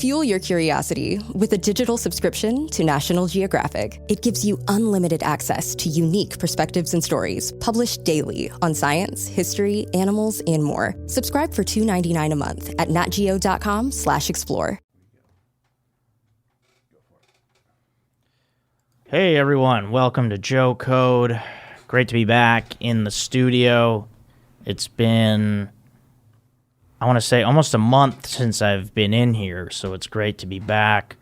Fuel your curiosity with a digital subscription to National Geographic. It gives you unlimited access to unique perspectives and stories published daily on science, history, animals, and more. Subscribe for $2.99 a month at natgeo.com/explore. Hey everyone, welcome to Joe Code. Great to be back in the studio. It's been, I want to say, almost a month since I've been in here, so it's great to be back.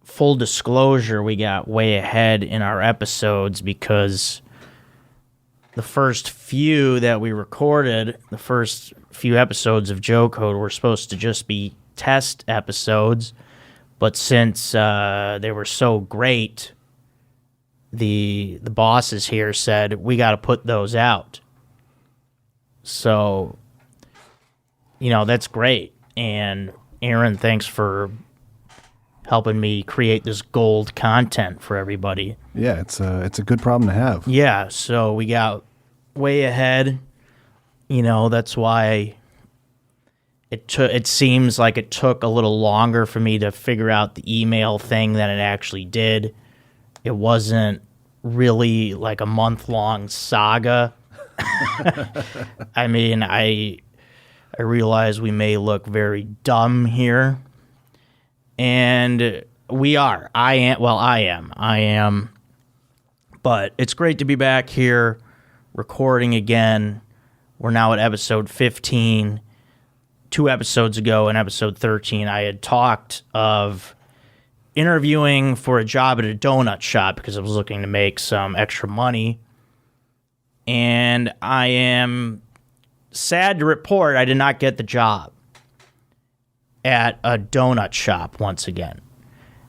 Full disclosure, we got way ahead in our episodes because the first few that we recorded, the first few episodes of Joe Code were supposed to just be test episodes, but since they were so great, the bosses here said, we got to put those out. So, you know, that's great. And Aaron, thanks for helping me create this gold content for everybody. Yeah, it's a good problem to have. Yeah, so we got way ahead. You know, that's why it seems like it took a little longer for me to figure out the email thing than it actually did. It wasn't really like a month-long saga. I mean, I realize we may look very dumb here, and we are. I am. But it's great to be back here recording again. We're now at episode 15. 2 episodes ago, in episode 13, I had talked of interviewing for a job at a donut shop because I was looking to make some extra money. And I am sad to report I did not get the job at a donut shop once again.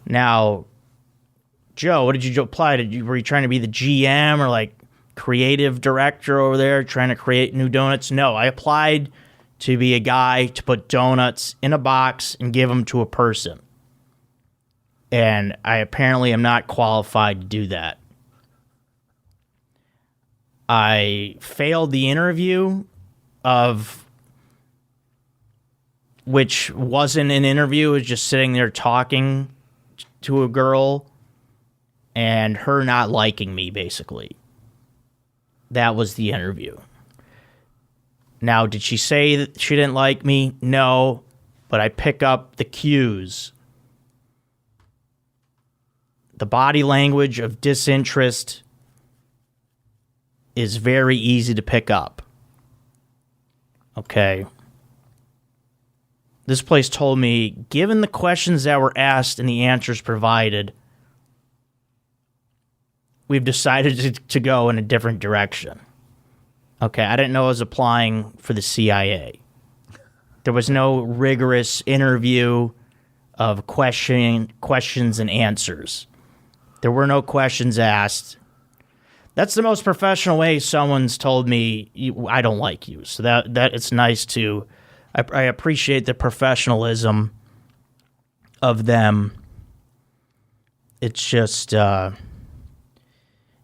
Now, Joe, what did you apply to? Were you trying to be the GM or like creative director over there trying to create new donuts? No, I applied to be a guy to put donuts in a box and give them to a person. And I apparently am not qualified to do that. I failed the interview which wasn't an interview, it was just sitting there talking to a girl and her not liking me, basically. That was the interview. Now, did she say that she didn't like me? No, but I pick up the cues. The body language of disinterest is very easy to pick up. Okay. This place told me, given the questions that were asked and the answers provided, we've decided to go in a different direction. Okay, I didn't know I was applying for the CIA. There was no rigorous interview of questions and answers. There were no questions asked. That's the most professional way someone's told me, I don't like you. So that it's nice to, I appreciate the professionalism of them. It's just, it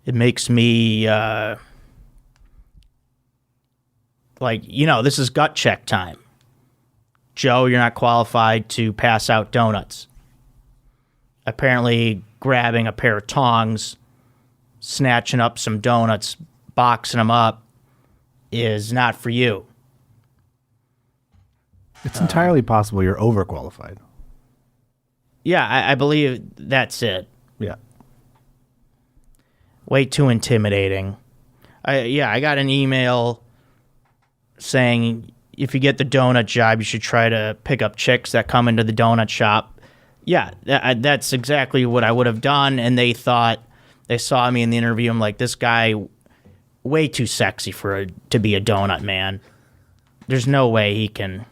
makes me, like, you know, this is gut check time. Joe, you're not qualified to pass out donuts. Apparently, grabbing a pair of tongs, snatching up some donuts, boxing them up, is not for you. It's entirely possible you're overqualified. Yeah, I believe that's it. Yeah. Way too intimidating. I got an email saying if you get the donut job, you should try to pick up chicks that come into the donut shop. Yeah, that's exactly what I would have done, and they thought, they saw me in the interview, I'm like, this guy, way too sexy to be a donut man. There's no way he can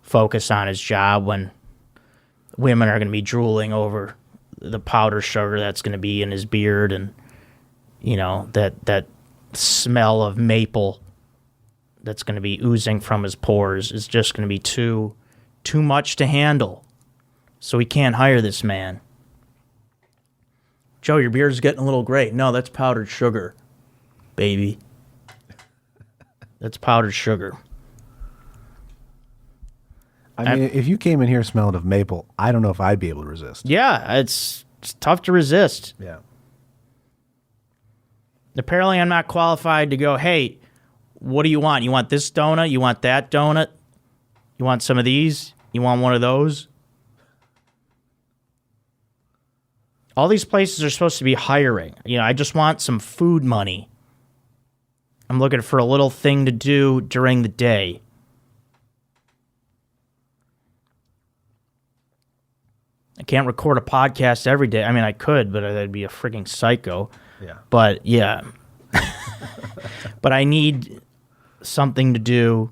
focus on his job when women are going to be drooling over the powdered sugar that's going to be in his beard, and, you know, that smell of maple that's going to be oozing from his pores is just going to be too much to handle. So we can't hire this man. Joe, your beard's getting a little gray. No, that's powdered sugar, baby. That's powdered sugar. I mean, if you came in here smelling of maple, I don't know if I'd be able to resist. Yeah, it's tough to resist. Yeah. Apparently, I'm not qualified to go, hey, what do you want? You want this donut? You want that donut? You want some of these? You want one of those? All these places are supposed to be hiring. I just want some food money. I'm looking for a little thing to do during the day. I can't record a podcast every day. I mean, I could, but I'd be a freaking psycho. Yeah. But, yeah. But I need something to do.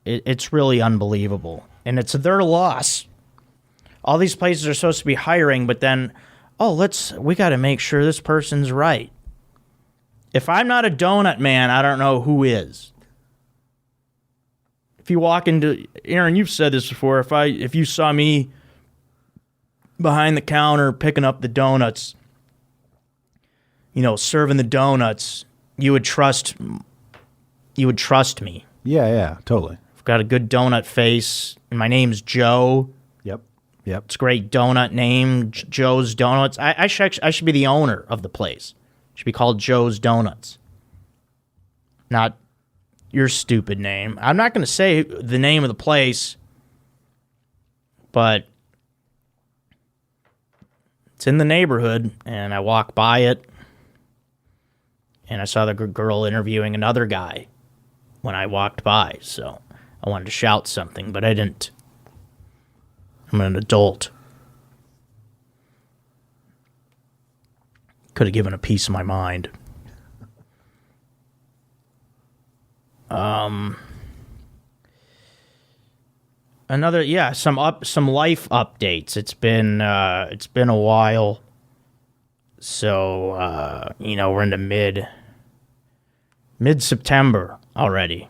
It's really unbelievable. And it's their loss. All these places are supposed to be hiring, but then, we got to make sure this person's right. If I'm not a donut man, I don't know who is. If you walk into, Aaron, you've said this before, if you saw me behind the counter picking up the donuts, serving the donuts, you would trust me. Yeah, totally. I've got a good donut face, and my name's Joe. Yep. It's a great donut name, Joe's Donuts. I should be the owner of the place. It should be called Joe's Donuts. Not your stupid name. I'm not going to say the name of the place, but it's in the neighborhood, and I walked by it, and I saw the girl interviewing another guy when I walked by, so I wanted to shout something, but I didn't. I'm an adult. Could have given a piece of my mind. Some life updates. It's been a while. So we're into mid-September already.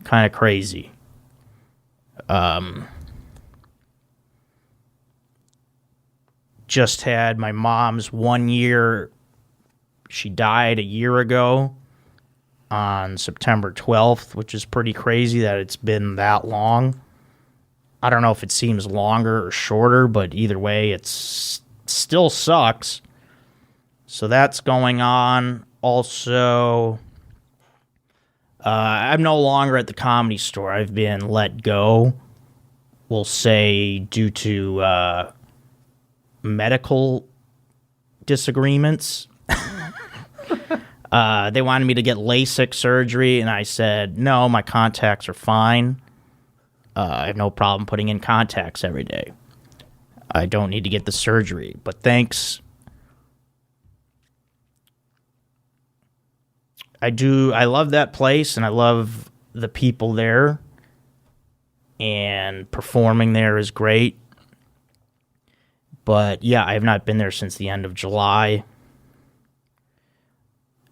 Kind of crazy. Just had my mom's 1 year. She died a year ago on September 12th, which is pretty crazy that it's been that long. I don't know if it seems longer or shorter, but either way, it still sucks. So that's going on. Also, I'm no longer at the Comedy Store. I've been let go, we'll say, due to medical disagreements. They wanted me to get LASIK surgery, and I said, no, my contacts are fine. I have no problem putting in contacts every day. I don't need to get the surgery, but thanks. I love that place, and I love the people there, and performing there is great. But yeah, I have not been there since the end of July.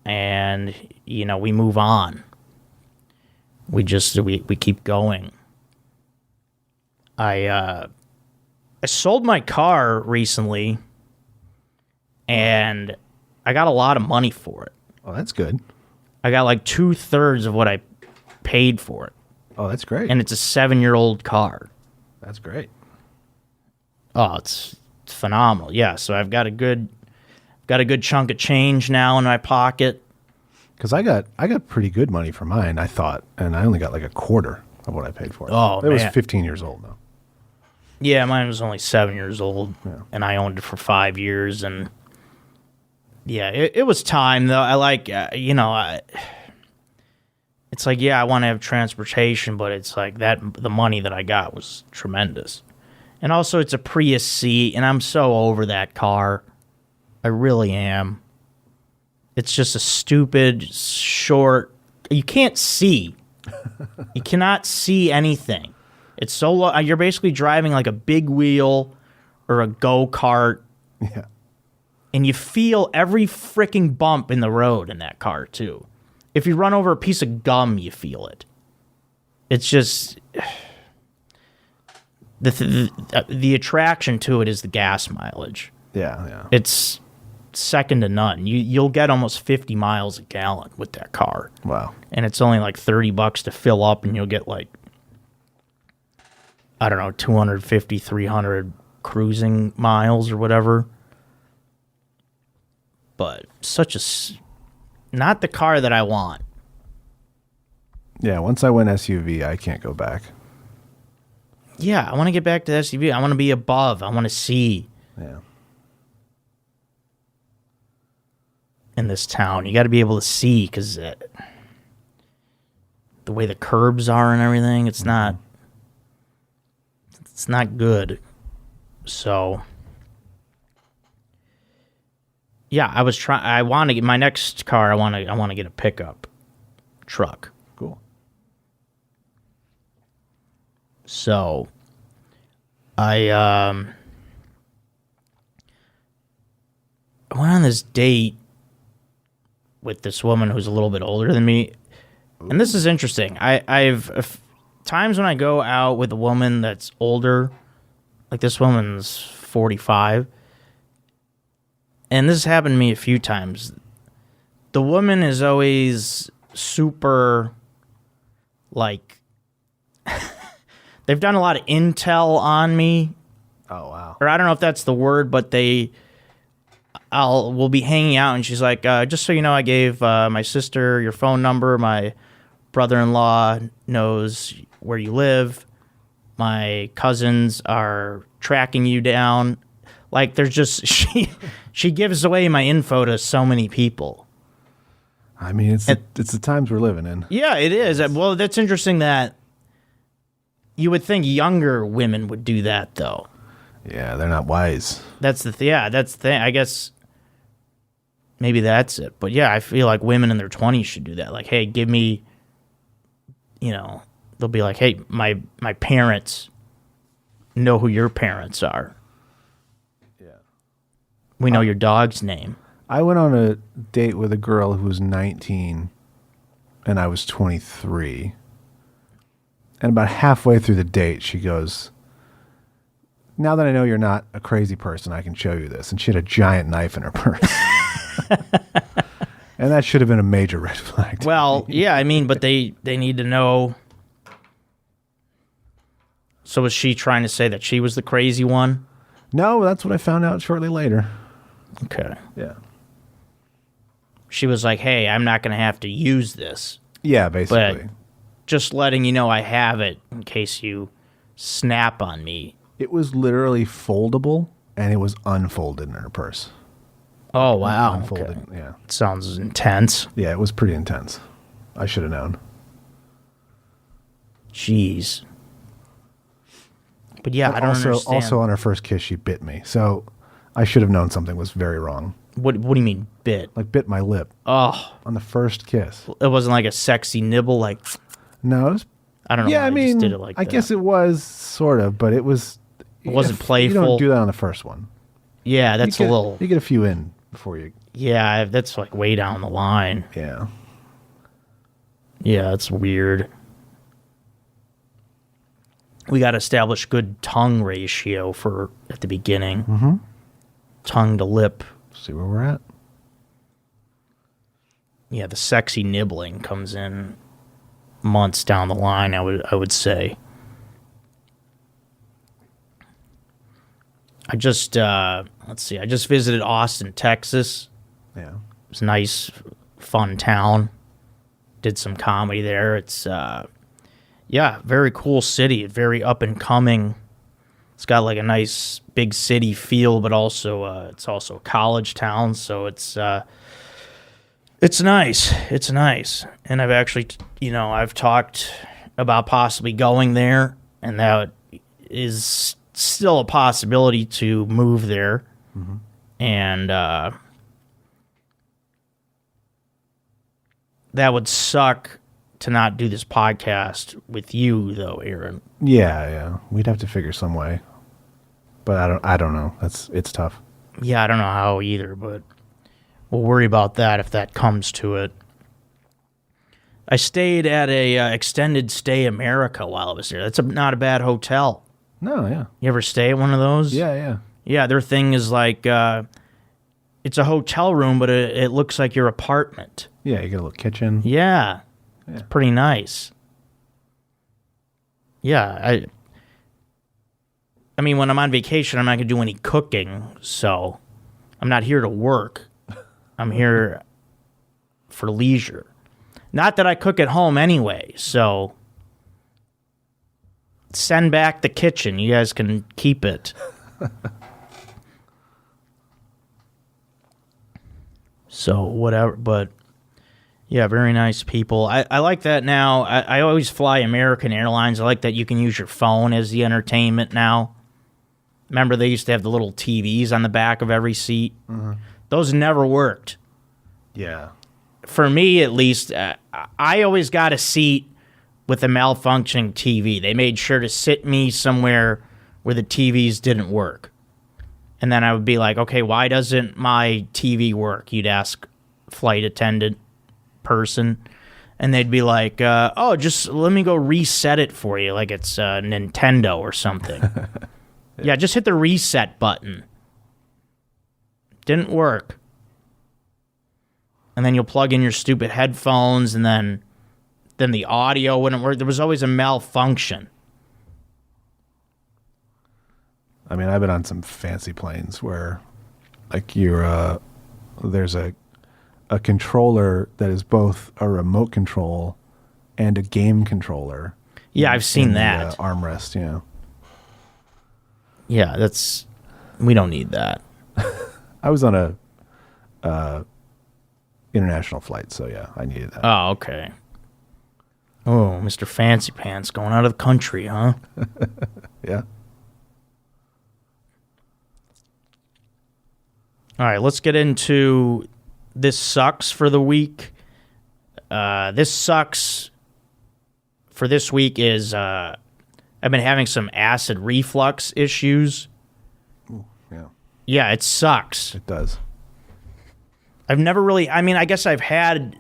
And, we move on. We keep going. I sold my car recently, and I got a lot of money for it. Oh, that's good. I got like 2/3 of what I paid for it. Oh, that's great. And it's a 7-year-old car. That's great. Oh, it's phenomenal. Yeah, so I've got a good chunk of change now in my pocket. Because I got pretty good money for mine, I thought, and I only got like a quarter of what I paid for it. Oh, it was man. 15 years old though. Yeah, mine was only 7 years old, and I owned it for 5 years, and yeah, it was time though. I like, it's like, yeah, I want to have transportation, but it's like the money that I got was tremendous. And also, it's a Prius C, and I'm so over that car. I really am. It's just a stupid, short... You can't see. You cannot see anything. It's so low. You're basically driving like a big wheel or a go-kart. Yeah. And you feel every freaking bump in the road in that car, too. If you run over a piece of gum, you feel it. It's just... The attraction to it is the gas mileage. Yeah. It's second to none. You'll get almost 50 miles a gallon with that car. Wow. And it's only like $30 to fill up, and you'll get like, I don't know, 250, 300 cruising miles or whatever. But not the car that I want. Yeah, once I went SUV, I can't go back. Yeah, I want to get back to the SUV. I want to be above. I want to see. Yeah. In this town, you got to be able to see, because the way the curbs are and everything, it's not good. So yeah, I want to get my next car. I want to get a pickup truck. Cool. So I went on this date with this woman who's a little bit older than me. And this is interesting. I've times when I go out with a woman that's older, like this woman's 45, and this has happened to me a few times. The woman is always super, like, they've done a lot of intel on me. Oh, wow. Or I don't know if that's the word, but we'll be hanging out, and she's like, just so you know, I gave my sister your phone number. My brother-in-law knows where you live. My cousins are tracking you down. Like, there's just, she gives away my info to so many people. I mean, it's the times we're living in. Yeah, it is. Well, that's interesting that you would think younger women would do that, though. Yeah, they're not wise. That's the thing. Yeah, that's the thing. I guess maybe that's it. But yeah, I feel like women in their 20s should do that. Like, hey, give me, they'll be like, hey, my parents know who your parents are. Yeah. We know your dog's name. I went on a date with a girl who was 19, and I was 23. And about halfway through the date, she goes, now that I know you're not a crazy person, I can show you this. And she had a giant knife in her purse. And that should have been a major red flag. Well, yeah, I mean, but they need to know. So was she trying to say that she was the crazy one? No, that's what I found out shortly later. Okay. Yeah. She was like, hey, I'm not going to have to use this. Yeah, basically. But just letting you know I have it in case you snap on me. It was literally foldable, and it was unfolded in her purse. Oh, wow. Unfolded, okay. yeah. Sounds intense. Yeah, it was pretty intense. I should have known. Jeez. But yeah, I don't understand. Also, on her first kiss, she bit me. So I should have known something was very wrong. What do you mean, bit? Like, bit my lip. Oh. On the first kiss. It wasn't like a sexy nibble, like... No, it was... I don't know yeah, why I mean, just did it like I that. guess it was sort of, but it was... It wasn't playful. You don't do that on the first one. Yeah, that's a little... You get a few in before you... Yeah, that's like way down the line. Yeah. Yeah, that's weird. We got to establish good tongue ratio for at the beginning. Mm-hmm. Tongue to lip. See where we're at. Yeah, the sexy nibbling comes in months down the line, I would say. I just let's see. I just visited Austin, Texas. Yeah. It was a nice, fun town. Did some comedy there. It's very cool city. Very up and coming. It's got like a nice big city feel, but also it's also a college town, so it's nice. It's nice. And I've actually, I've talked about possibly going there, and that is still a possibility to move there. Mm-hmm. And that would suck to not do this podcast with you, though, Aaron. Yeah. We'd have to figure some way. But I don't know. It's tough. Yeah, I don't know how either, but we'll worry about that if that comes to it. I stayed at a Extended Stay America while I was there. That's not a bad hotel. No, yeah. You ever stay at one of those? Yeah. Yeah, their thing is like, it's it's a hotel room, but it looks like your apartment. Yeah, you got a little kitchen. Yeah. It's pretty nice. Yeah, I mean, when I'm on vacation, I'm not going to do any cooking, so I'm not here to work. I'm here for leisure. Not that I cook at home anyway, so send back the kitchen. You guys can keep it. So, whatever, but yeah, very nice people. I like that now. I always fly American Airlines. I like that you can use your phone as the entertainment now. Remember, they used to have the little TVs on the back of every seat? Mm-hmm. Those never worked. Yeah. For me, at least, I always got a seat with a malfunctioning TV. They made sure to sit me somewhere where the TVs didn't work. And then I would be like, okay, why doesn't my TV work? You'd ask flight attendant person. And they'd be like, oh, just let me go reset it for you like it's Nintendo or something. Yeah, just hit the reset button. Didn't work. And then you'll plug in your stupid headphones, and then the audio wouldn't work. There was always a malfunction. I mean, I've been on some fancy planes where, like, there's a controller that is both a remote control and a game controller. Yeah, I've seen that. The armrest, yeah. Yeah, we don't need that. I was on a international flight, so yeah, I needed that. Oh, okay. Oh, Mr. Fancy Pants going out of the country, huh? Yeah. All right, let's get into this sucks for the week. This sucks for this week is I've been having some acid reflux issues. Ooh, yeah. Yeah, it sucks. It does. I've never really, I mean, I guess I've had,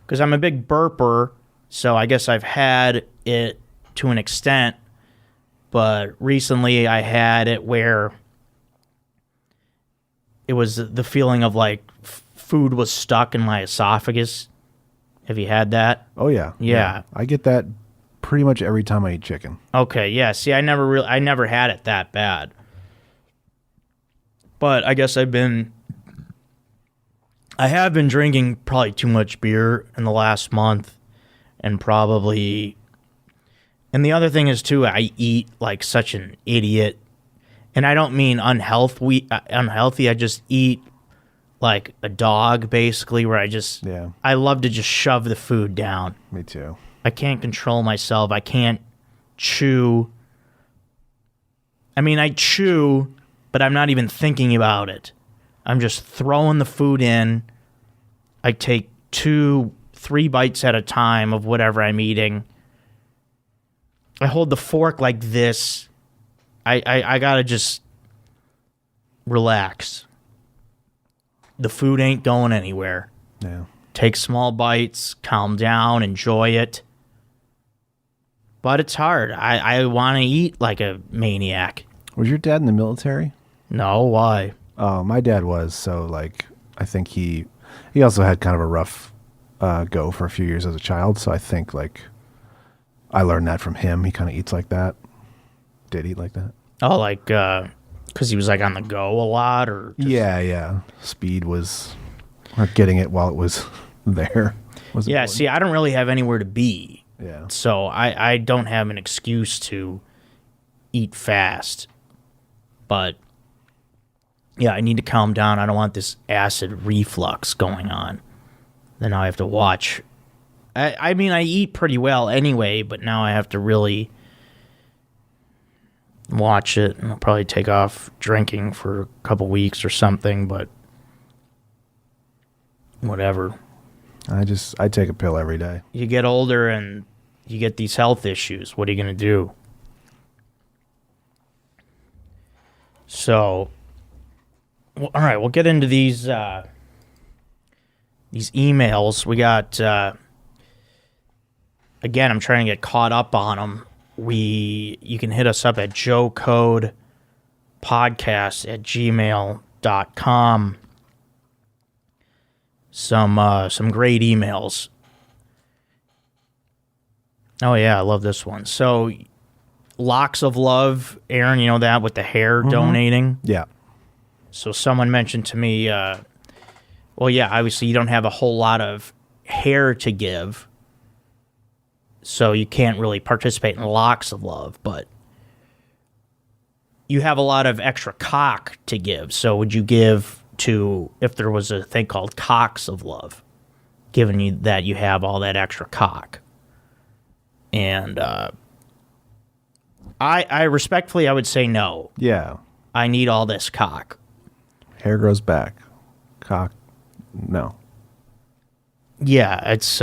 because I'm a big burper, so I guess I've had it to an extent, but recently I had it where it was the feeling of like food was stuck in my esophagus. Have you had that? Oh, yeah. Yeah. I get that pretty much every time I eat chicken. Okay, yeah. See, I never had it that bad. But I guess I have been drinking probably too much beer in the last month, and the other thing is too, I eat like such an idiot, and I don't mean unhealthy. I just eat like a dog, basically, where I love to just shove the food down. Me too. I can't control myself. I can't chew. I mean, I chew, but I'm not even thinking about it. I'm just throwing the food in. I take 2-3 bites at a time of whatever I'm eating. I hold the fork like this. I gotta just relax. The food ain't going anywhere. Yeah. Take small bites, calm down, enjoy it. But it's hard. I want to eat like a maniac. Was your dad in the military? No, why? Oh, my dad was. So, like, I think he also had kind of a rough go for a few years as a child. So I think, like, I learned that from him. He kind of eats like that. Did eat like that. Oh, like, because he was, like, on the go a lot? Or just... Yeah. Speed was, or getting it while it was there. Was yeah, important. see, I don't really have anywhere to be. Yeah. So I don't have an excuse to eat fast. But, yeah, I need to calm down. I don't want this acid reflux going on. Then I have to watch. I mean, I eat pretty well anyway, but now I have to really watch it. And I'll probably take off drinking for a couple weeks or something, but whatever. I take a pill every day. You get older and you get these health issues. What are you going to do? So, all right, we'll get into these emails. We got, again, I'm trying to get caught up on them. You can hit us up at joecodepodcast@gmail.com. some great emails. Oh yeah, I love this one. So, Locks of Love, Aaron, you know that with the hair donating? Yeah. So someone mentioned to me, well, yeah, obviously you don't have a whole lot of hair to give, so you can't really participate in Locks of Love, but you have a lot of extra cock to give. So would you give to, if there was a thing called Cocks of Love, given you that you have all that extra cock? And I respectfully, I would say no. Yeah. I need all this cock. Hair grows back. Cock, no. Yeah, it's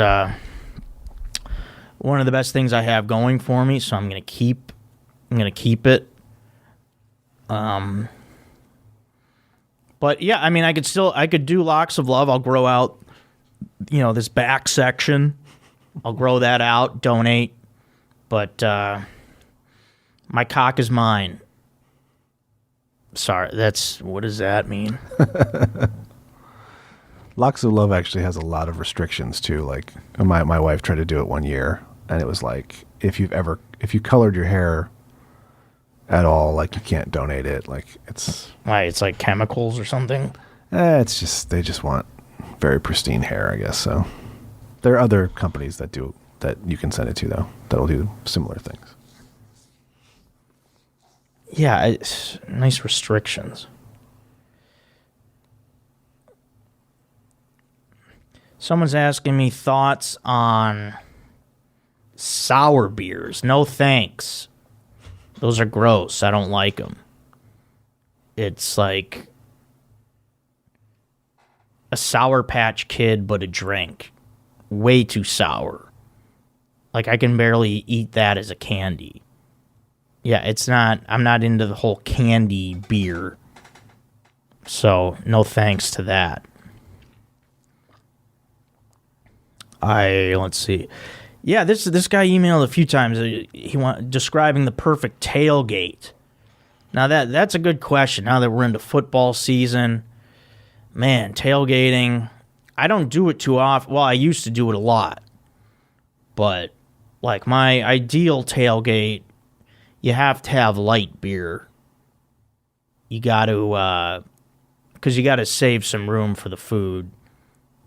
one of the best things I have going for me, so I'm gonna keep it. But yeah, I mean, I could do Locks of Love. I'll grow out, this back section. I'll grow that out, donate. But my cock is mine. Sorry, what does that mean? Locks of Love actually has a lot of restrictions too. Like my wife tried to do it one year, and it was like if you colored your hair at all, like you can't donate it. Like it's like chemicals or something. It's just they just want very pristine hair, I guess. So there are other companies that you can send it to though that'll do similar things. Yeah, it's nice restrictions. Someone's asking me thoughts on sour beers. No thanks. Those are gross. I don't like them. It's like a Sour Patch Kid, but a drink. Way too sour. Like, I can barely eat that as a candy. Yeah, I'm not into the whole candy beer. So, no thanks to that. Let's see. Yeah, this guy emailed a few times. Describing the perfect tailgate. Now that's a good question. Now that we're into football season, man, tailgating. I don't do it too often. Well, I used to do it a lot, but like my ideal tailgate, you have to have light beer. You got to, because you got to save some room for the food.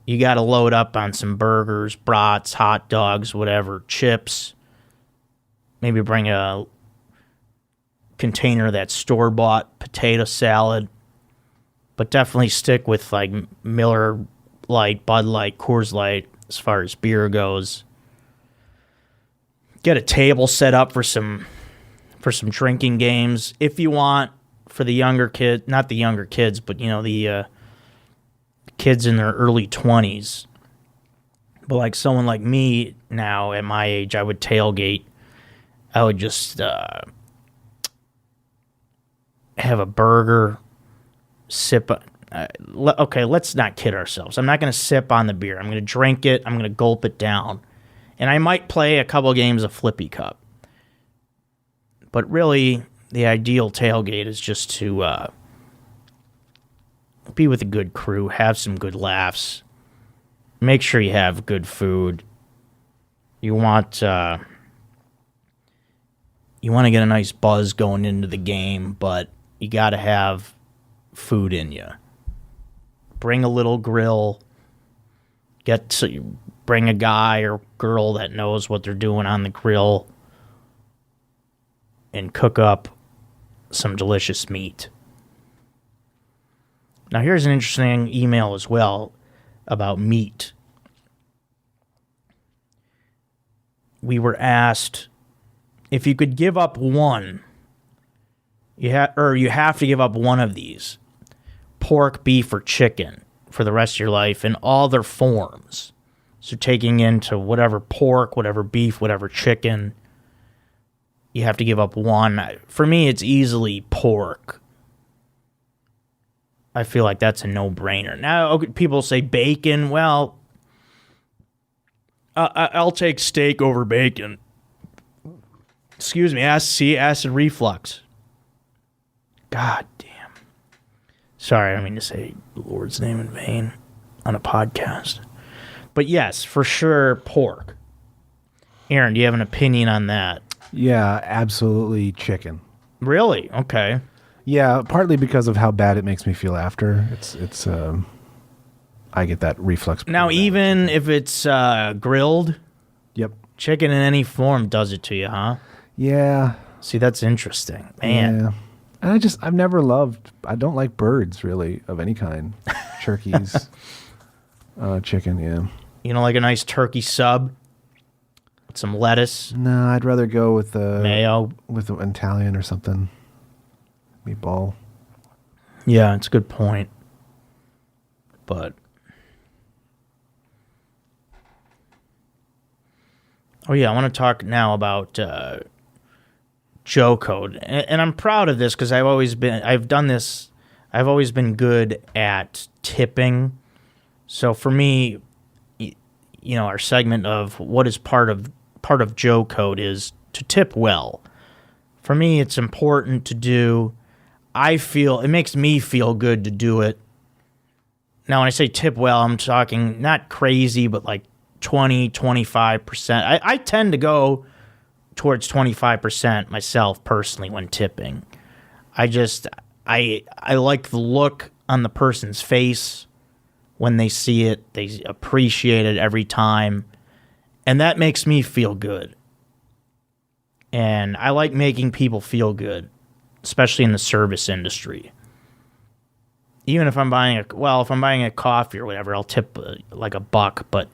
You got to load up on some burgers, brats, hot dogs, whatever, chips. Maybe bring a container of that store-bought potato salad. But definitely stick with like Miller Lite, Bud Light, Coors Light as far as beer goes. Get a table set up for some drinking games if you want, for the younger kid, not the younger kids, but the kids in their early 20s. But like someone like me now at my age, I would tailgate. I would just have a burger, sip. Okay, let's not kid ourselves. I'm not going to sip on the beer. I'm going to drink it. I'm going to gulp it down. And I might play a couple games of Flippy Cup. But really, the ideal tailgate is just to be with a good crew, have some good laughs, make sure you have good food. You want to get a nice buzz going into the game, but you got to have food in you. Bring a little grill. Bring a guy or girl that knows what they're doing on the grill, and cook up some delicious meat. Now, here's an interesting email as well about meat. We were asked if you could give up one, you have to give up one of these: pork, beef, or chicken for the rest of your life in all their forms. So taking into whatever pork, whatever beef, whatever chicken, you have to give up one. For me, it's easily pork. I feel like that's a no-brainer. Now, people say bacon. Well, I'll take steak over bacon. Excuse me, acid reflux. God damn. Sorry, I don't mean to say the Lord's name in vain. on a podcast. But yes, for sure, pork. Aaron, do you have an opinion on that? Yeah, absolutely chicken. Really? Okay. Yeah, partly because of how bad it makes me feel after. It's I get that reflex. Now, even if it's grilled, yep, chicken in any form does it to you, huh? Yeah. See, that's interesting, man. Yeah. And I don't like birds really of any kind. Turkeys, chicken, yeah. You know, like a nice turkey sub with some lettuce. No, I'd rather go with mayo, with an Italian or something. Meatball. Yeah, it's a good point. But oh yeah, I want to talk now about Joe Code, and I'm proud of this because I've always been good at tipping. So for me, you know, our segment of what is part of Joe Code is to tip well. For me, it's important to do. It makes me feel good to do it. Now, when I say tip well, I'm talking not crazy, but like 20, 25%. I tend to go towards 25% myself personally when tipping. I like the look on the person's face when they see it. They appreciate it every time. And that makes me feel good. And I like making people feel good, especially in the service industry. Even if I'm buying a coffee or whatever, I'll tip like $1, but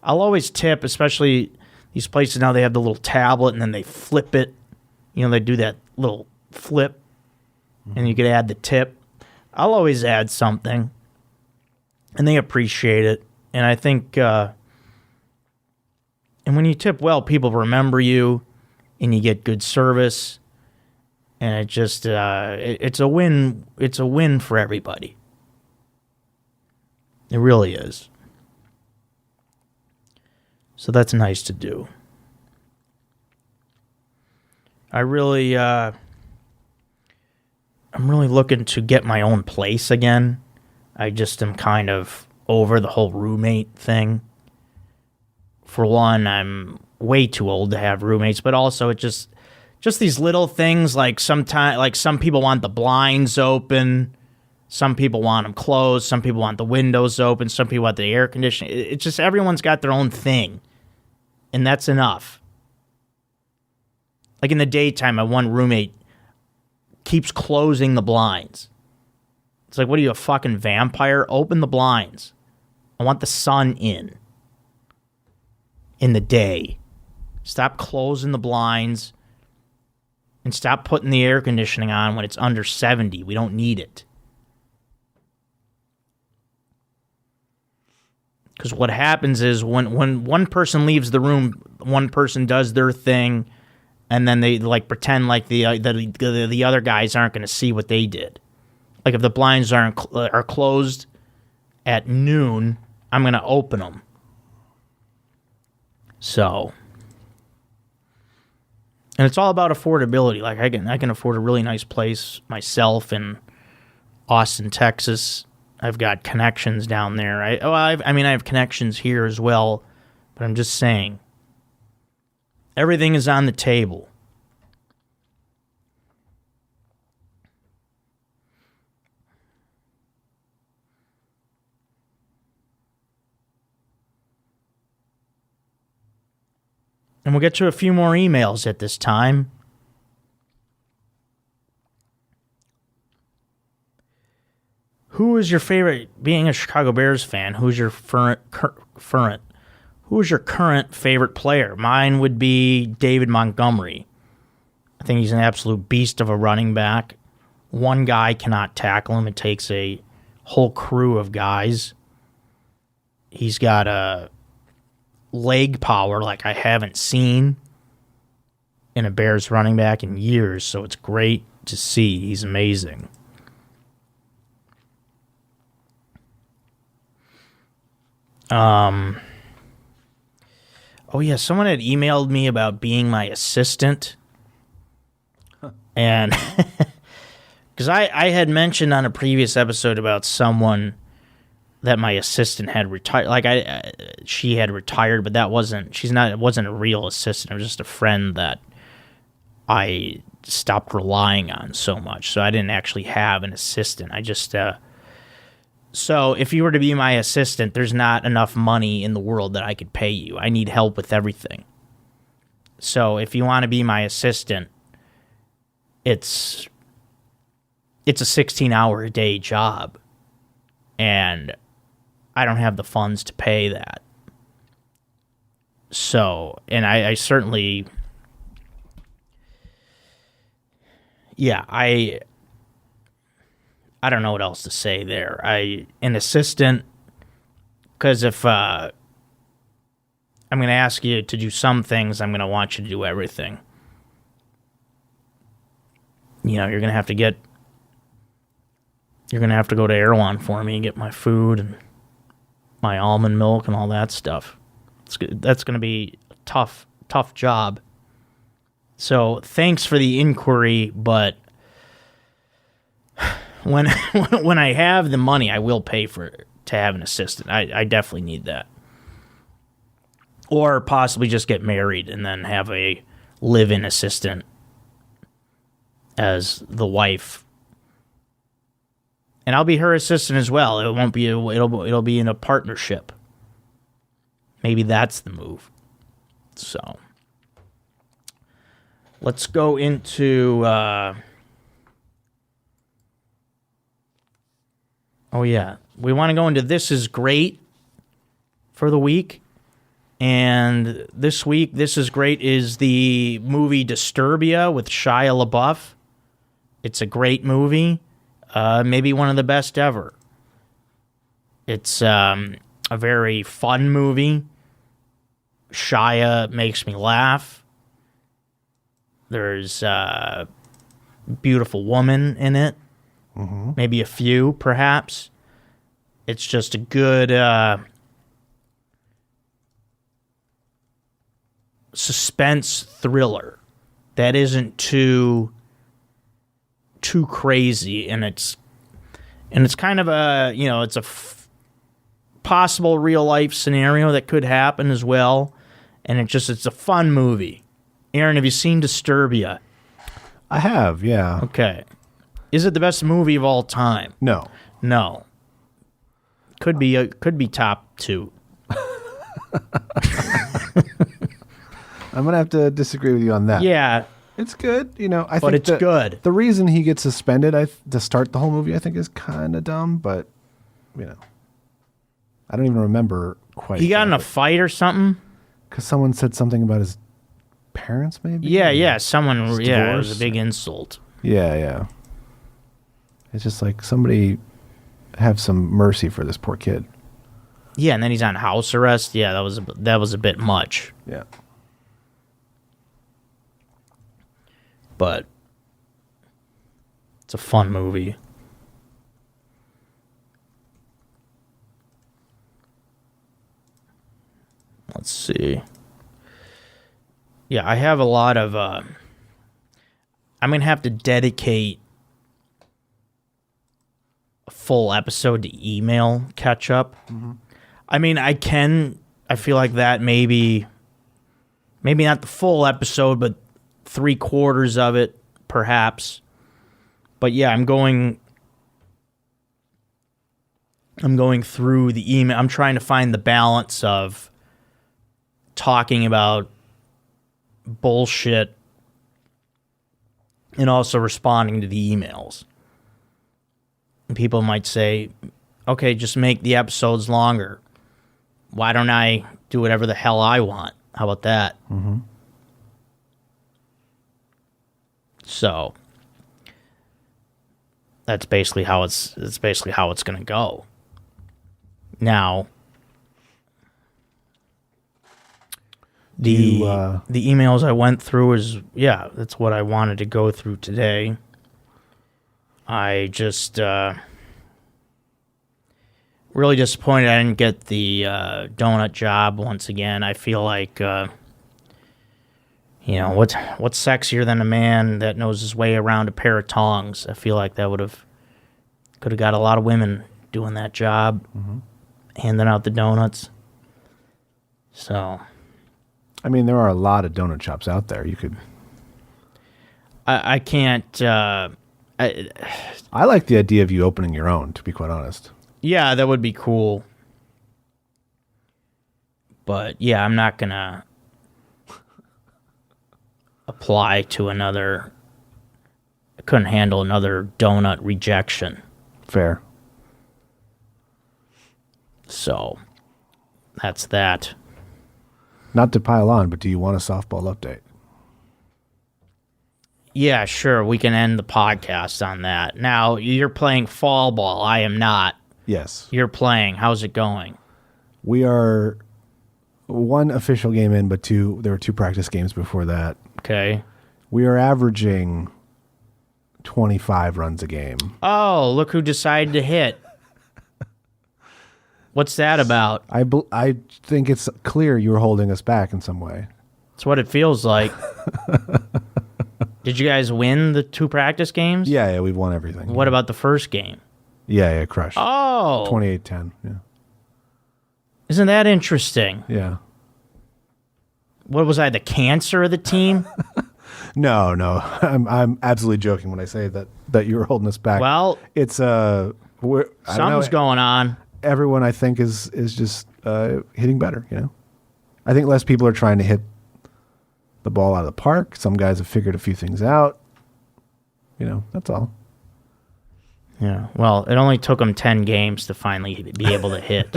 I'll always tip, especially these places now, they have the little tablet and then they flip it. You know, they do that little flip and you could add the tip. I'll always add something and they appreciate it. And I think, and when you tip well, people remember you and you get good service. And it just, it's a win. It's a win for everybody. It really is. So that's nice to do. I'm really looking to get my own place again. I just am kind of over the whole roommate thing. For one, I'm way too old to have roommates, but also it just these little things, like some people want the blinds open, some people want them closed, some people want the windows open, some people want the air conditioning. It's just everyone's got their own thing, and that's enough. Like in the daytime, my one roommate keeps closing the blinds. It's like, what are you, a fucking vampire? Open the blinds. I want the sun in the day. Stop closing the blinds. And stop putting the air conditioning on when it's under 70. We don't need it. Because what happens is when one person leaves the room, one person does their thing, and then they like pretend like the other guys aren't going to see what they did. Like if the blinds are closed at noon, I'm going to open them. So. And it's all about affordability. Like I can afford a really nice place myself in Austin, Texas. I've got connections down there. I have connections here as well, but I'm just saying everything is on the table. And we'll get to a few more emails at this time. Who is your favorite, being a Chicago Bears fan, who's your current favorite player? Mine would be David Montgomery. I think he's an absolute beast of a running back. One guy cannot tackle him. It takes a whole crew of guys. He's got a leg power like I haven't seen in a Bears running back in years, so it's great to see. He's amazing. Oh yeah, someone had emailed me about being my assistant. And because I had mentioned on a previous episode about someone that my assistant had retired. Like she had retired, but it wasn't a real assistant. It was just a friend that I stopped relying on so much. So I didn't actually have an assistant. I just, so if you were to be my assistant, there's not enough money in the world that I could pay you. I need help with everything. So if you want to be my assistant, it's a 16-hour-a-day job, and I don't have the funds to pay that. So, and I certainly, yeah, I don't know what else to say there. An assistant, because if I'm going to ask you to do some things, I'm going to want you to do everything. You know, you're going to have to go to Erewhon for me and get my food and my almond milk and all that stuff. That's going to be a tough job. So thanks for the inquiry, but when I have the money, I will pay to have an assistant. I definitely need that. Or possibly just get married and then have a live-in assistant as the wife. And I'll be her assistant as well. It won't be it'll be in a partnership. Maybe that's the move. So let's go into we want to go into This Is Great for the week. And this week, This Is Great is the movie Disturbia with Shia LaBeouf. It's a great movie. Maybe one of the best ever. It's a very fun movie. Shia makes me laugh. There's a beautiful woman in it. Mm-hmm. Maybe a few, perhaps. It's just a good suspense thriller that isn't too crazy, and it's kind of a, it's a possible real life scenario that could happen as well, and it's a fun movie. Aaron, have you seen Disturbia? I have, yeah. Okay. Is it the best movie of all time? No. Could be top 2. I'm gonna have to disagree with you on that. Yeah. It's good, I think. But it's good. The reason he gets suspended to start the whole movie, I think, is kind of dumb. But I don't even remember quite. He got in a fight or something. Because someone said something about his parents, maybe. Yeah. Someone. His Yeah, divorce. it was a big insult. Yeah. It's just like, somebody have some mercy for this poor kid. Yeah, and then he's on house arrest. Yeah, that was a bit much. Yeah. But it's a fun movie. Let's see. Yeah, I have a lot of... I'm going to have to dedicate a full episode to email catch-up. Mm-hmm. I mean, I feel like that maybe not the full episode, but 3/4 of it, perhaps. But yeah, I'm going through the email. I'm trying to find the balance of talking about bullshit and also responding to the emails. And people might say, okay, just make the episodes longer. Why don't I do whatever the hell I want? How about that? Mm-hmm. So that's basically how it's going to go. Now, the emails I went through that's what I wanted to go through today. I just really disappointed I didn't get the donut job once again. I feel like what's sexier than a man that knows his way around a pair of tongs? I feel like that could have got a lot of women doing that job. Mm-hmm. handing out the donuts. So, I mean, there are a lot of donut shops out there. You could. I can't. I like the idea of you opening your own, to be quite honest. Yeah, that would be cool. But yeah, I'm not gonna apply to another. I couldn't handle another donut rejection. Fair. So, that's that. Not to pile on, but do you want a softball update? Yeah, sure. We can end the podcast on that. Now, you're playing fall ball. I am not. Yes. You're playing. How's it going? We are one official game in, but there were 2 practice games before that. Okay. We are averaging 25 runs a game. Oh, look who decided to hit. What's that about? I think it's clear you were holding us back in some way. That's what it feels like. Did you guys win the 2 practice games? Yeah, we've won everything. What about the first game? Yeah, crushed. Oh. 28-10, yeah. Isn't that interesting? Yeah. What was I, the cancer of the team? No. I'm absolutely joking when I say that you were holding us back. Well, it's something's going on. Everyone, I think, is just hitting better, you know? I think less people are trying to hit the ball out of the park. Some guys have figured a few things out. You know, that's all. Yeah. Well, it only took them 10 games to finally be able to hit.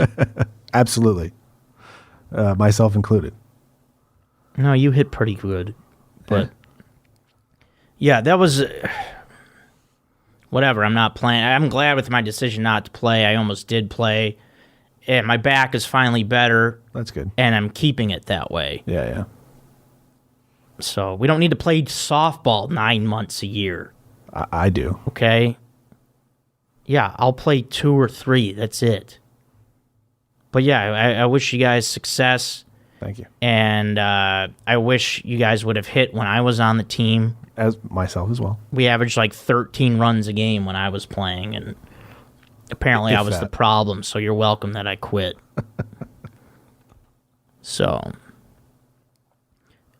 Absolutely. Myself included. No, you hit pretty good. But, yeah, that was... whatever, I'm not playing. I'm glad with my decision not to play. I almost did play. And my back is finally better. That's good. And I'm keeping it that way. Yeah. So we don't need to play softball 9 months a year. I do. Okay? Yeah, I'll play 2 or 3. That's it. But yeah, I wish you guys success. Thank you. And I wish you guys would have hit when I was on the team. As myself as well. We averaged like 13 runs a game when I was playing, and apparently I was the problem, so you're welcome that I quit. So,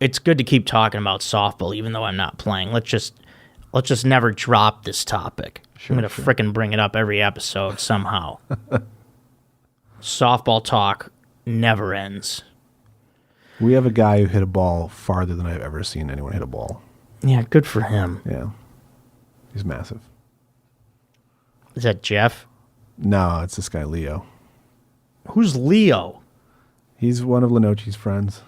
it's good to keep talking about softball, even though I'm not playing. Let's just never drop this topic. Sure, I'm going to frickin' bring it up every episode somehow. Softball talk never ends. We have a guy who hit a ball farther than I've ever seen anyone hit a ball. Yeah, good for him. Yeah. He's massive. Is that Jeff? No, it's this guy, Leo. Who's Leo? He's one of Lenochi's friends.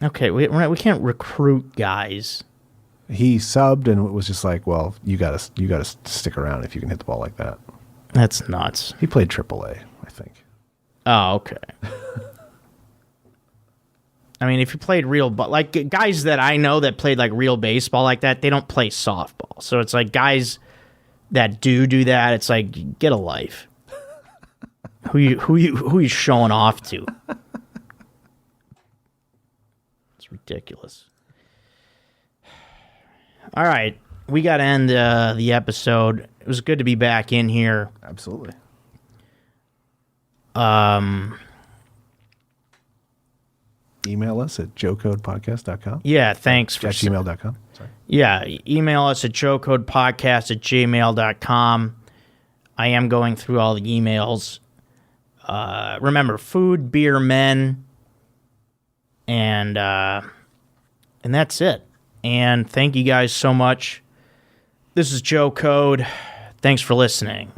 Okay, we can't recruit guys. He subbed and it was just like, well, you gotta stick around if you can hit the ball like that. That's nuts. He played AAA, I think. Oh, okay. I mean, if you played like guys that I know that played like real baseball like that, they don't play softball. So it's like guys that do that. It's like, get a life. Who you showing off to? It's ridiculous. All right, we got to end the episode. It was good to be back in here. Absolutely. Email us at joecodepodcast.com. Yeah, thanks for... At gmail.com. Sorry. Yeah, email us at joecodepodcast@gmail.com. I am going through all the emails. Remember, food, beer, men, and that's it. And thank you guys so much. This is Joe Code. Thanks for listening.